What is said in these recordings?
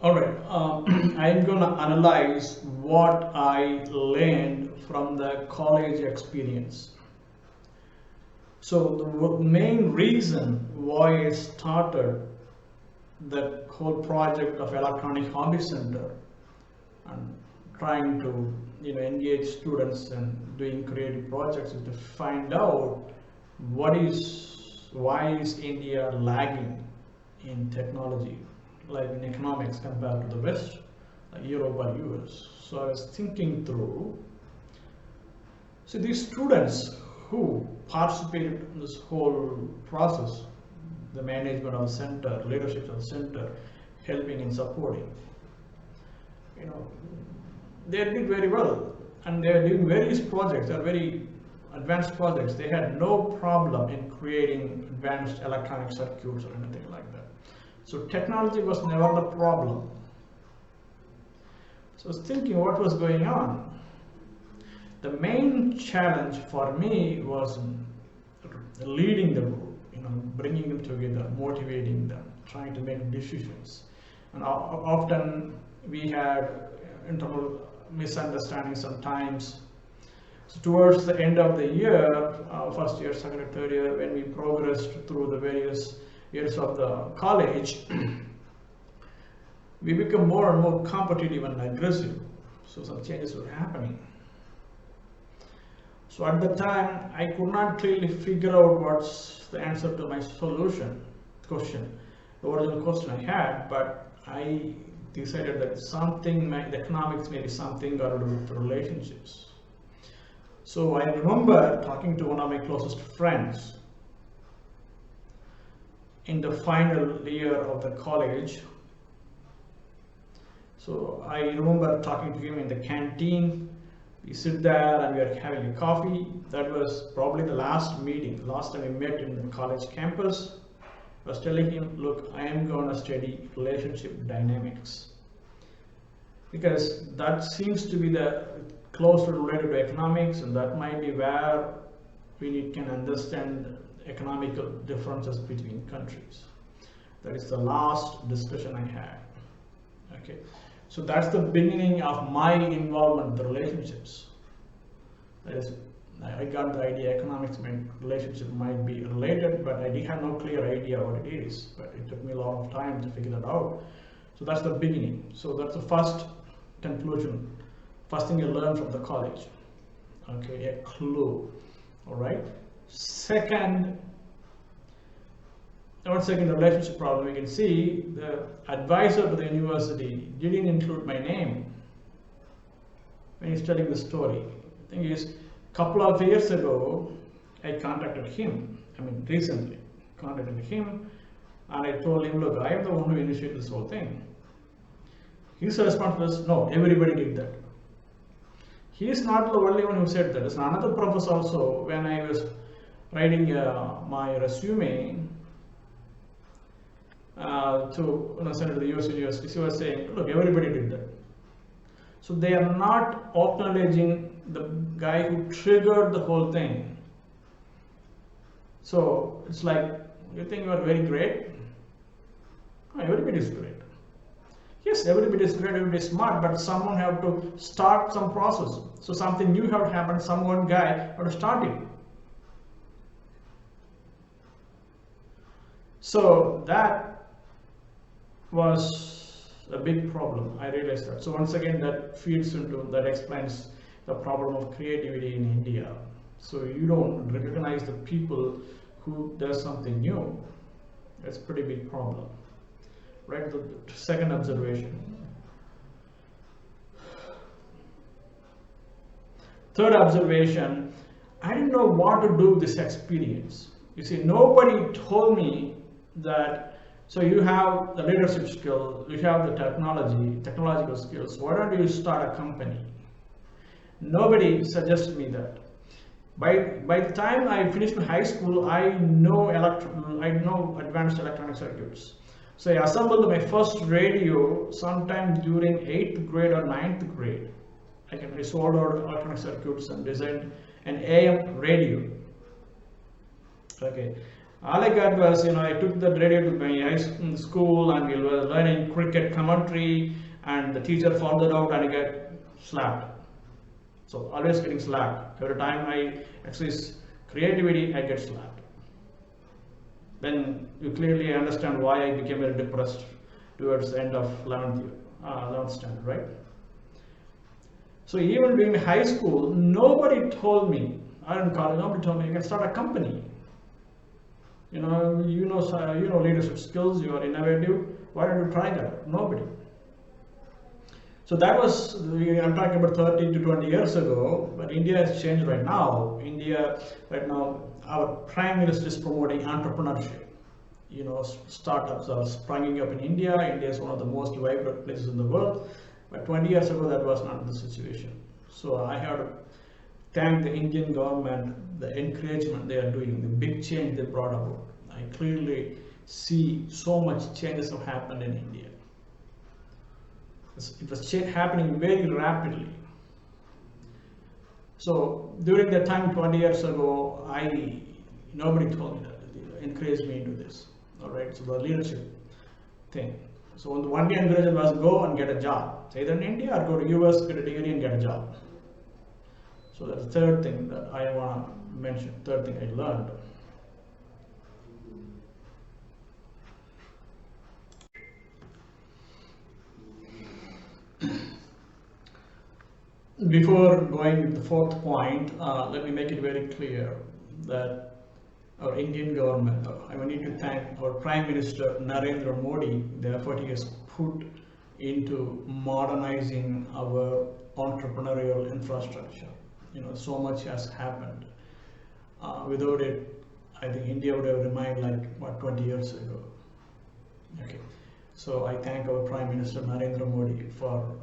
All right, I'm going to analyze what I learned from the college experience. So the main reason why I started the whole project of Electronic Hobby Center and trying to engage students and doing creative projects is to find out why is India lagging in technology, like in economics compared to the West, like Europe or US. So I was thinking through. So these students who participated in this whole process, the management of the center, leadership of the center, helping and supporting, they did very well, and they are doing various projects. They are very advanced projects. They had no problem in creating advanced electronic circuits or anything like that. So technology was never the problem. So I was thinking what was going on. The main challenge for me was leading the group, bringing them together, motivating them, trying to make decisions. And often we had internal misunderstandings sometimes. So towards the end of the year, first year, second year, third year, when we progressed through the various years of the college, we become more and more competitive and aggressive. So some changes were happening. So at the time, I could not clearly figure out what's the answer to my question, the original question I had, but I decided that the economics may be something got to do with relationships. So I remember talking to one of my closest friends in the final year of the college. So I remember talking to him in the canteen. We sit there and we are having a coffee. That was probably the last time we met in the college campus. I was telling him, look, I am going to study relationship dynamics, because that seems to be the closely related to economics, and that might be where we can understand economical differences between countries. That is the last discussion I had. Okay, so that's the beginning of my involvement in the relationships. That is, I got the idea economics and relationship might be related, but I didn't have no clear idea what it is. But it took me a lot of time to figure that out. So that's the beginning. So that's the first conclusion. First thing you learn from the college. Okay, a clue. All right. Second, once again, the relationship problem, we can see the advisor to the university didn't include my name when he's telling the story. The thing is, a couple of years ago, I contacted him. Recently contacted him, and I told him, look, I am the one who initiated this whole thing. His response was, no, everybody did that. He is not the only one who said that. There's another professor also, when I was writing my resume to send it to the US university, he was saying, look, everybody did that. So they are not acknowledging the guy who triggered the whole thing. So it's like, you think you are very great? No, everybody is great. Yes, everybody is great, everybody is smart, but someone have to start some process. So something new have happened, one guy have to start it. So that was a big problem. I realized that. So once again, that explains the problem of creativity in India. So you don't recognize the people who does something new. That's a pretty big problem. Right, the second observation. Third observation, I didn't know what to do with this experience. You see, nobody told me that, so you have the leadership skill, you have the technological skills, why don't you start a company? Nobody suggested me that. By the time I finished high school, I know advanced electronic circuits. So I assembled my first radio sometime during 8th grade or 9th grade. I soldered electronic circuits and designed an AM radio. Okay, All I got was, I took that radio to my school and we were learning cricket commentary, and the teacher found that out and I got slapped. So always getting slapped. Every time I exercise creativity, I get slapped. Then you clearly understand why I became very depressed towards the end of 11th standard, right? So even during high school, nobody told me, or in college, nobody told me you can start a company. You know leadership skills, you are innovative, why don't you try that? Nobody. So that was, I'm talking about 30 to 20 years ago, but India has changed right now. Right now, our Prime Minister is promoting entrepreneurship. Startups are springing up in India. India is one of the most vibrant places in the world. But 20 years ago, that was not the situation. So I have to thank the Indian government, the encouragement they are doing, the big change they brought about. I clearly see so much changes have happened in India. It was happening very rapidly. So during that time, 20 years ago, nobody told me that, encouraged me into this. All right, so the leadership thing. So the one day encouragement was go and get a job, either in India or go to US, get a degree and get a job. So that's the third thing that I want to mention, third thing I learned. Before going with the fourth point, let me make it very clear that our Indian government, I need to thank our Prime Minister Narendra Modi, the effort he has put into modernizing our entrepreneurial infrastructure. So much has happened. Without it, I think India would have remained like 20 years ago. Okay, so I thank our Prime Minister Narendra Modi for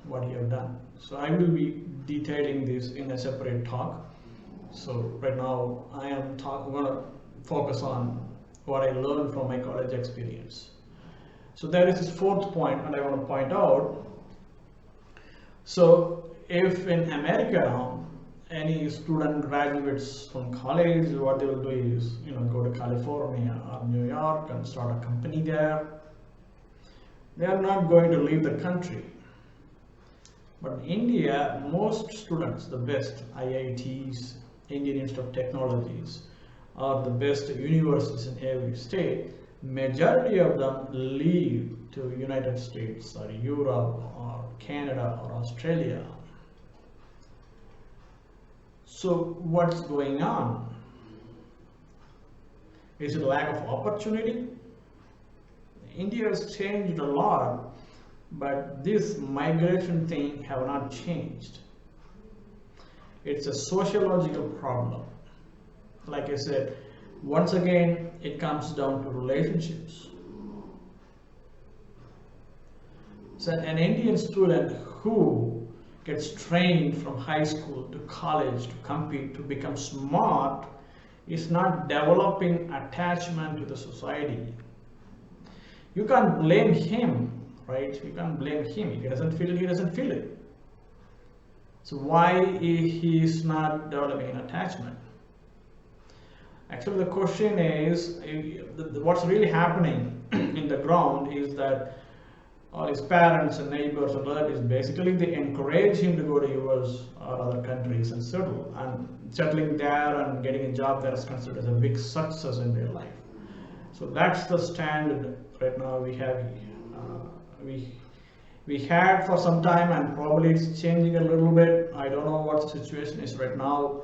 what he has done. So I will be detailing this in a separate talk. So right now I am going to focus on what I learned from my college experience. So there is this fourth point, and I want to point out. So if in America any student graduates from college, what they will do is go to California or New York and start a company there. They are not going to leave the country. But in India, most students, the best IITs, Indian Institute of Technologies, are the best universities in every state. Majority of them leave to United States or Europe or Canada or Australia. So what's going on? Is it a lack of opportunity? India has changed a lot, but this migration thing have not changed. It's a sociological problem. Like I said, once again, it comes down to relationships. So an Indian student who gets trained from high school to college to compete, to become smart, is not developing attachment to the society. You can't blame him, right? You can't blame him. He doesn't feel it. So why he is not developing an attachment? Actually, the question is, what's really happening in the ground is that all his parents and neighbors and relatives, basically they encourage him to go to US or other countries and settle. And settling there and getting a job there is considered as a big success in their life. So that's the standard right now we have. We had for some time, and probably it's changing a little bit. I don't know what the situation is right now,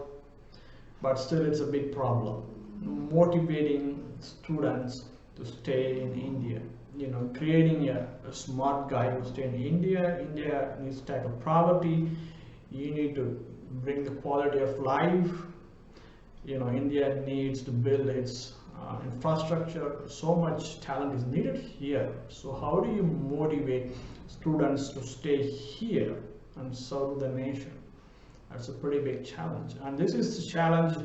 but still it's a big problem. Motivating students to stay in India, creating a smart guy who stay in India. India needs to tackle poverty. You need to bring the quality of life. India needs to build its infrastructure. So much talent is needed here. So how do you motivate students to stay here and serve the nation? That's a pretty big challenge, and this is the challenge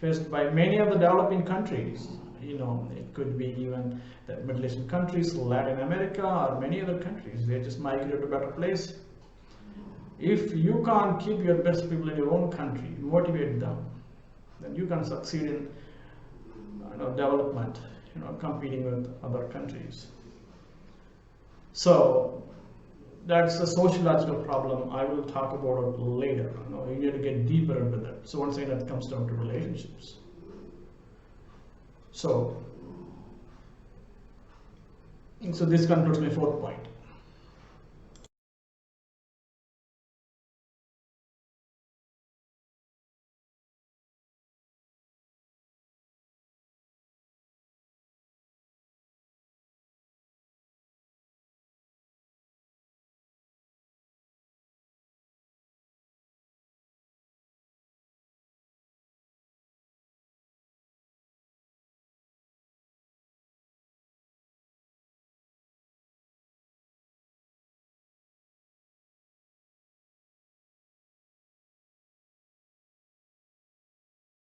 faced by many of the developing countries. It could be even the Middle Eastern countries, Latin America, or many other countries. They just migrate to a better place. If you can't keep your best people in your own country, motivate them, then you can succeed in development, competing with other countries. So that's a sociological problem. I will talk about it later. You need to get deeper into that. So once again, that comes down to relationships. So this concludes my fourth point.